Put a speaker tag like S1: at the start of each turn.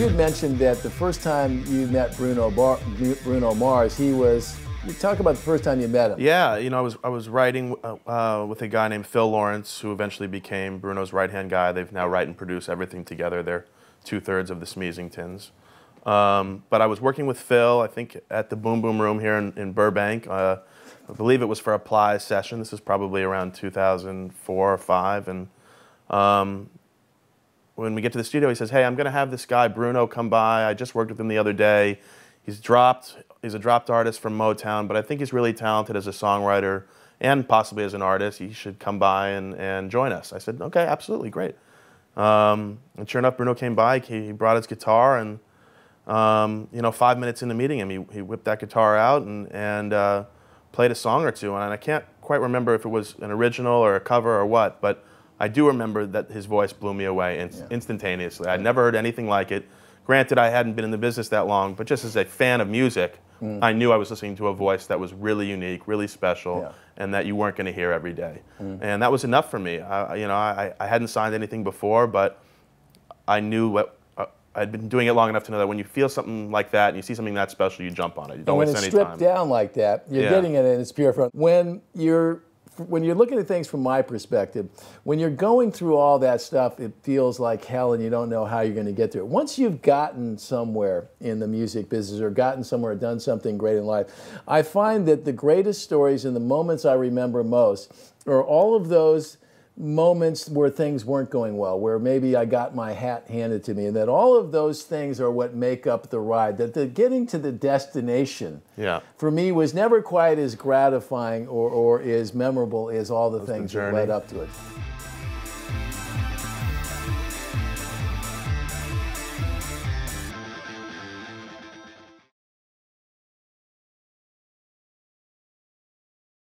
S1: had mentioned that the first time you met Bruno Mars, you talk about the first time you met him.
S2: Yeah, you know, I was writing with a guy named Phil Lawrence, who eventually became Bruno's right-hand guy. They've now write and produce everything together. They're 2/3 of the Smeezingtons. But I was working with Phil, I think, at the Boom Boom Room here in Burbank. I believe it was for a Plies session. This is probably around 2004 or 5. And when we get to the studio, he says, "Hey, I'm going to have this guy, Bruno, come by. I just worked with him the other day. He's a dropped artist from Motown, but I think he's really talented as a songwriter and possibly as an artist. He should come by and join us." I said, "Okay, absolutely, great." And sure enough, Bruno came by. He brought his guitar, and you know, 5 minutes into meeting him, he whipped that guitar out and played a song or two. And I can't quite remember if it was an original or a cover or what, but I do remember that his voice blew me away instantaneously. I'd never heard anything like it. Granted, I hadn't been in the business that long, but just as a fan of music, I knew I was listening to a voice that was really unique, really special, and that you weren't going to hear every day. And that was enough for me. You know, I hadn't signed anything before, but I knew what I'd been doing it long enough to know that when you feel something like that and you see something that special, you jump on it. You don't waste any time.
S1: When it's stripped down like that, you're getting it in its pure form. When you're looking at things from my perspective, when you're going through all that stuff, it feels like hell and you don't know how you're going to get through it. Once you've gotten somewhere in the music business or gotten somewhere, done something great in life, I find that the greatest stories and the moments I remember most are all of those moments where things weren't going well, where maybe I got my hat handed to me, and that all of those things are what make up the ride. That the getting to the destination, for me, was never quite as gratifying or as memorable as all the things that led up to it.